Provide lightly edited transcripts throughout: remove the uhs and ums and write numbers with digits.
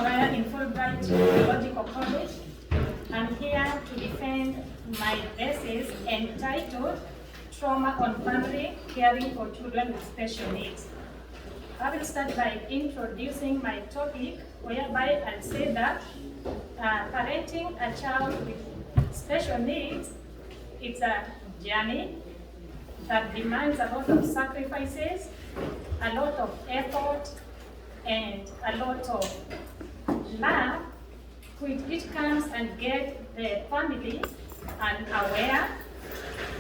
MURAYA in Fulbright Theological College. I'm here to defend my thesis entitled Trauma on Family Caring for Children with Special Needs. I will start by introducing my topic, whereby I'll say that parenting a child with special needs, it's a journey that demands a lot of sacrifices, a lot of effort, and a lot of love, which comes and get the family unaware.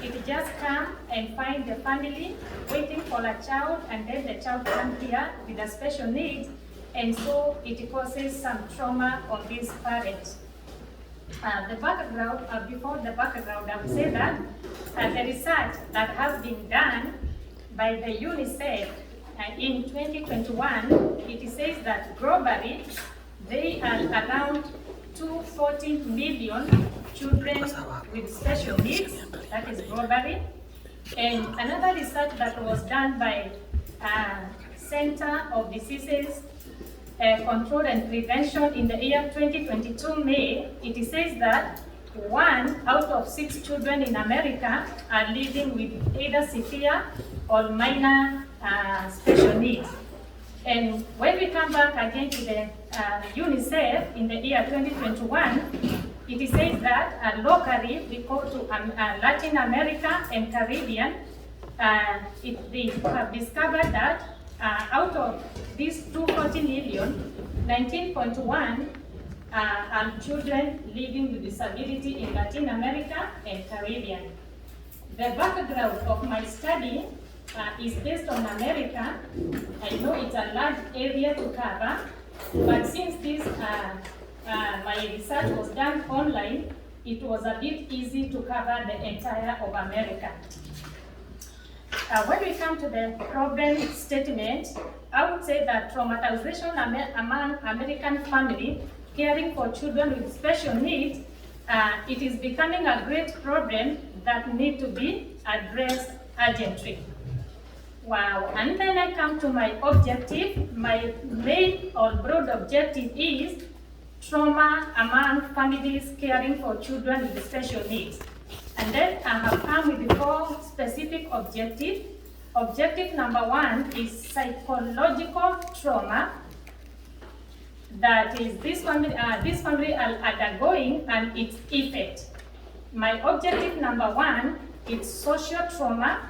It just come and find the family waiting for a child, and then the child comes here with a special needs, and so it causes some trauma on these parents. Before the background, I would say that the research that has been done by the UNICEF in 2021, it says that globally, there are around 240 million children with special needs, that is globally. And another research that was done by Center of Diseases Control and Prevention in the year 2022 May, it says that 1 out of 6 children in America are living with either severe or minor special needs. And when we come back again to the UNICEF in the year 2021, it says that locally, we go to Latin America and Caribbean, they have discovered that out of these 240 million, 19.1 are children living with disability in Latin America and Caribbean. The background of my study is based on America. I know it's a large area to cover, but since this my research was done online, it was a bit easy to cover the entire of America. When we come to the problem statement, I would say that traumatization among American families caring for children with special needs, it is becoming a great problem that needs to be addressed urgently. Wow, and then I come to my objective. My main or broad objective is trauma among families caring for children with special needs. And then I have come with 4 specific objectives. Objective number 1 is psychological trauma that is this family are undergoing and its effect. My objective number 1 is social trauma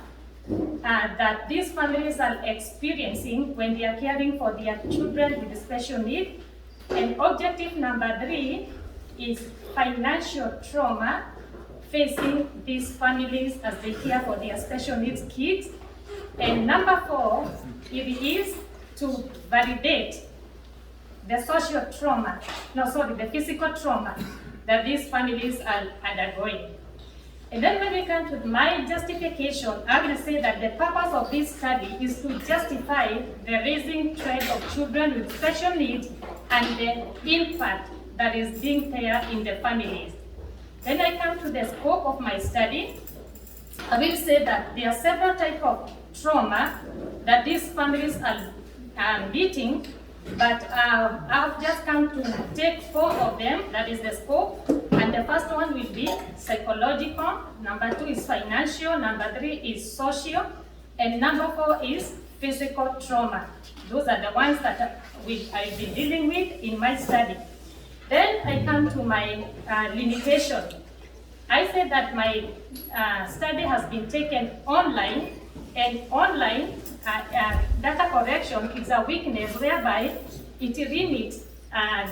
that these families are experiencing when they are caring for their children with special needs. And objective number 3 is financial trauma facing these families as they care for their special needs kids. And number 4, it is to validate the social trauma, the physical trauma that these families are undergoing. And then when we come to my justification, I will say that the purpose of this study is to justify the raising trend of children with special needs and the impact that is being there in the families. When I come to the scope of my study, I will say that there are several types of trauma that these families are meeting, but I've just come to take 4 of them, that is the scope. And the first one will be psychological, number 2 is financial, number 3 is social, and number 4 is physical trauma. Those are the ones that I'll be dealing with in my study. Then I come to my limitation. I said that my study has been taken online, and online data correction is a weakness whereby it limits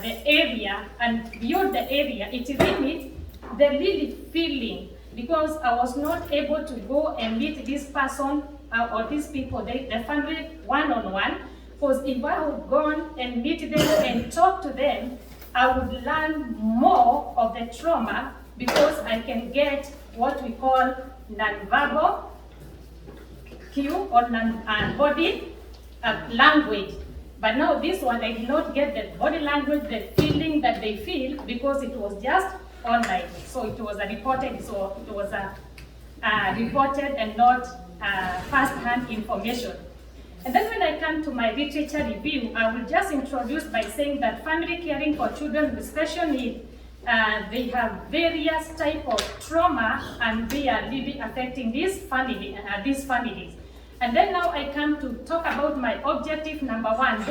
the area, and beyond the area, it limits the really feeling, because I was not able to go and meet this person or these people, the family one-on-one, because if I would go and meet them and talk to them, I would learn more of the trauma, because I can get what we call non-verbal cue or body language. But now this one, I did not get the body language, the feeling that they feel, because it was just online. So it was reported and not first-hand information. And then when I come to my literature review, I will just introduce by saying that family caring for children with special needs, they have various type of trauma, and they are really affecting these families. And then now I come to talk about my objective number one,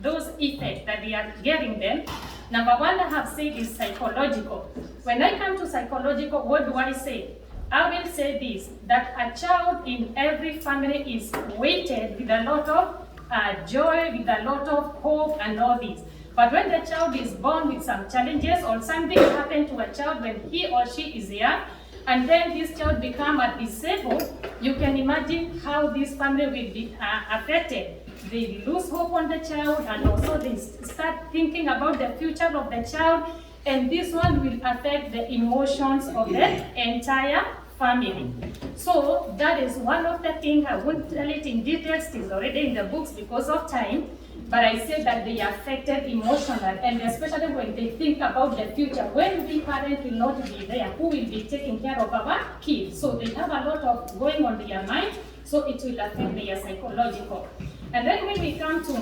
those effects that they are getting them. Number one, I have said is psychological. When I come to psychological, what do I say? I will say this, that a child in every family is weighted with a lot of joy, with a lot of hope and all this. But when the child is born with some challenges or something happened to a child when he or she is young, and then this child becomes disabled, you can imagine how this family will be affected. They lose hope on the child, and also they start thinking about the future of the child, and this one will affect the emotions of the entire family. So that is one of the things. I won't tell it in details, it is already in the books because of time, but I say that they are affected emotionally, and especially when they think about the future. When we parents will not be there, who will be taking care of our kids? So they have a lot of going on their mind, so it will affect their psychological. And then when we come to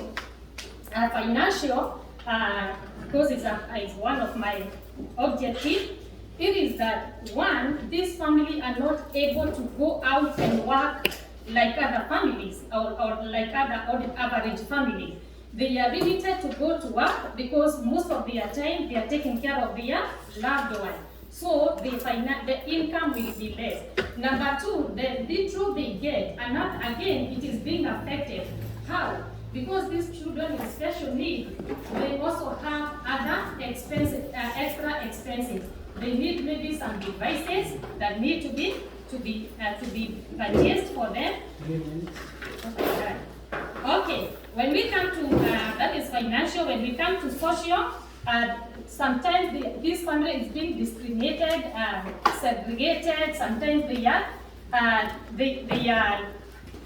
financial, because it's one of my objectives, it is that one, this family are not able to go out and work like other families or like other average families. They are limited to go to work because most of their time they are taking care of their loved one. So the income will be less. Number two, the little they get, and not, again, it is being affected. How? Because these children with special needs, they also have other expenses, extra expenses. They need maybe some devices that need to be purchased for them. Okay, when we come to that is financial. When we come to social, sometimes this family is being discriminated, segregated. Sometimes they are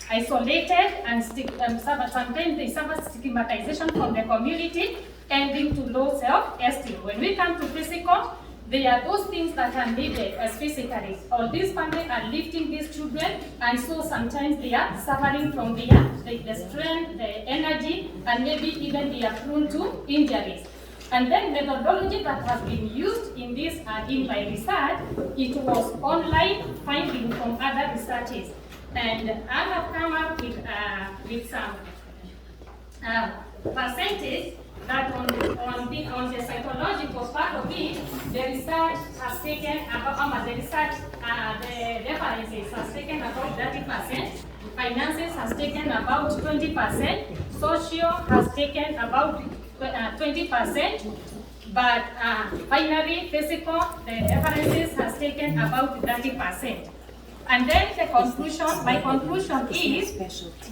isolated, and sometimes they suffer stigmatization from the community, ending to low self-esteem. When we come to physical, they are those things that are needed as physically. All these families are lifting these children, and so sometimes they are suffering from the strength, the energy, and maybe even they are prone to injuries. And then methodology that has been used in this, in my research, it was online finding from other researches. And I have come up with some percentage that on the psychological part of it, the research has taken about, the references has taken about 30%, finances has taken about 20%, social has taken about 20%, but finally physical, the references has taken about 30%. And then the conclusion, my conclusion is,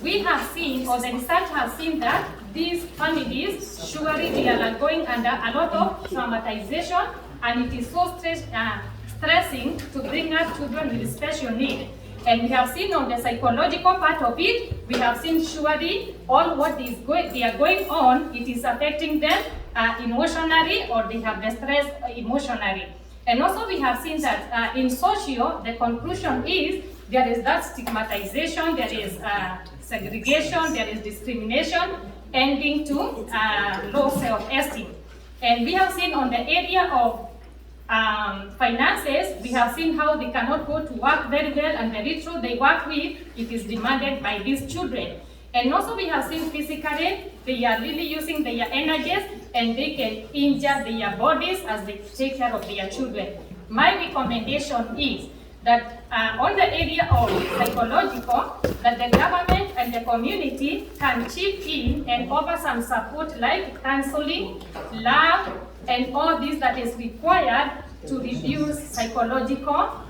we have seen, or the research has seen, that these families, surely they are going under a lot of traumatization, and it is so stressing to bring up children with special needs. And we have seen on the psychological part of it, we have seen surely all what is they are going on, it is affecting them emotionally, or they have the stress emotionally. And also we have seen that in social, the conclusion is there is that stigmatization, there is segregation, there is discrimination, ending to low self-esteem. And we have seen on the area of finances, we have seen how they cannot go to work very well, and the little they work with, it is demanded by these children. And also we have seen physically, they are really using their energies, and they can injure their bodies as they take care of their children. My recommendation is that on the area of psychological, that the government and the community can chip in and offer some support like counseling, lab, and all this that is required to reduce psychological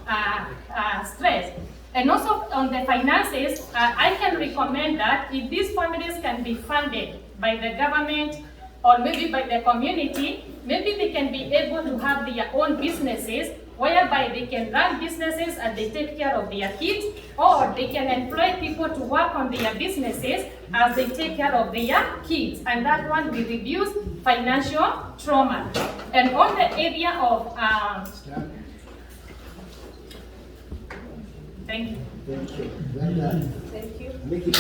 stress. And also on the finances, I can recommend that if these families can be funded by the government or maybe by the community, maybe they can be able to have their own businesses, whereby they can run businesses and they take care of their kids, or they can employ people to work on their businesses as they take care of their kids, and that one will reduce financial trauma. And on the area of thank you. Thank you. Well done. Thank you. Make it